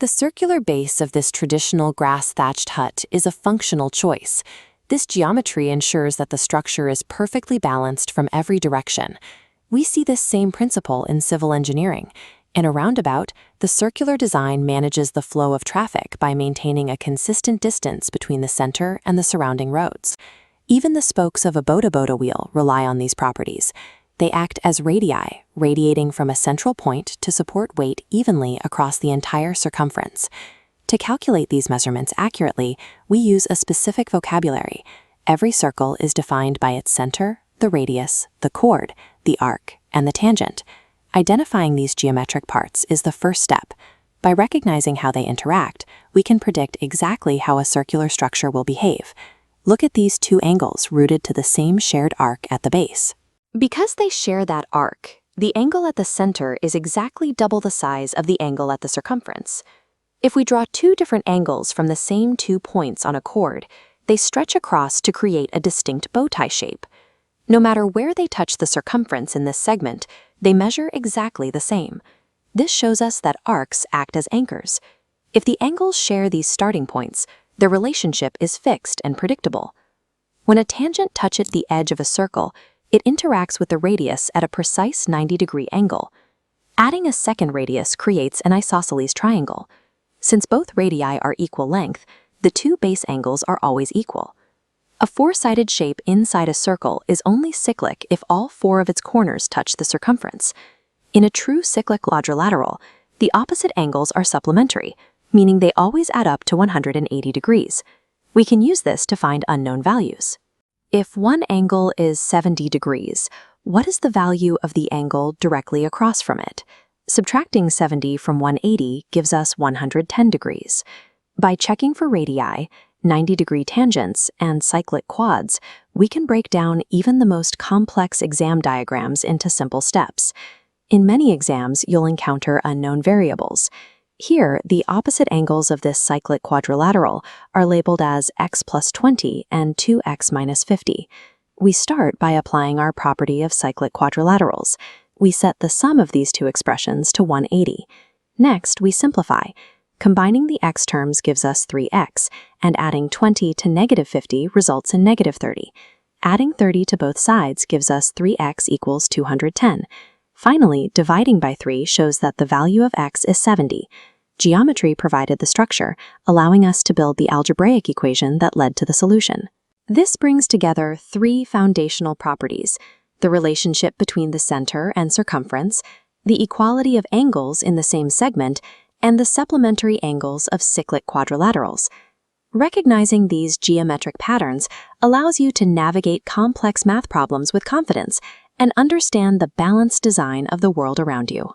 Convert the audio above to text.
The circular base of this traditional grass-thatched hut is a functional choice. This geometry ensures that the structure is perfectly balanced from every direction. We see this same principle in civil engineering. In a roundabout, the circular design manages the flow of traffic by maintaining a consistent distance between the center and the surrounding roads. Even the spokes of a bota wheel rely on these properties. They act as radii, radiating from a central point to support weight evenly across the entire circumference. To calculate these measurements accurately, we use a specific vocabulary. Every circle is defined by its center, the radius, the chord, the arc, and the tangent. Identifying these geometric parts is the first step. By recognizing how they interact, we can predict exactly how a circular structure will behave. Look at these two angles rooted to the same shared arc at the base. Because they share that arc, the angle at the center is exactly double the size of the angle at the circumference. If we draw two different angles from the same 2 points on a chord, they stretch across to create a distinct bow tie shape. No matter where they touch the circumference in this segment, they measure exactly the same. This shows us that arcs act as anchors. If the angles share these starting points, their relationship is fixed and predictable. When a tangent touches the edge of a circle, it interacts with the radius at a precise 90-degree angle. Adding a second radius creates an isosceles triangle. Since both radii are equal length, the two base angles are always equal. A four-sided shape inside a circle is only cyclic if all 4 of its corners touch the circumference. In a true cyclic quadrilateral, the opposite angles are supplementary, meaning they always add up to 180 degrees. We can use this to find unknown values. If one angle is 70 degrees, what is the value of the angle directly across from it? Subtracting 70 from 180 gives us 110 degrees. By checking for radii, 90-degree tangents, and cyclic quads, we can break down even the most complex exam diagrams into simple steps. In many exams, you'll encounter unknown variables. Here, the opposite angles of this cyclic quadrilateral are labeled as x plus 20 and 2x minus 50. We start by applying our property of cyclic quadrilaterals. We set the sum of these two expressions to 180. Next, we simplify. Combining the x terms gives us 3x, and adding 20 to negative 50 results in negative 30. Adding 30 to both sides gives us 3x equals 210. Finally, dividing by 3 shows that the value of x is 70. Geometry provided the structure, allowing us to build the algebraic equation that led to the solution. This brings together 3 foundational properties: the relationship between the center and circumference, the equality of angles in the same segment, and the supplementary angles of cyclic quadrilaterals. Recognizing these geometric patterns allows you to navigate complex math problems with confidence and understand the balanced design of the world around you.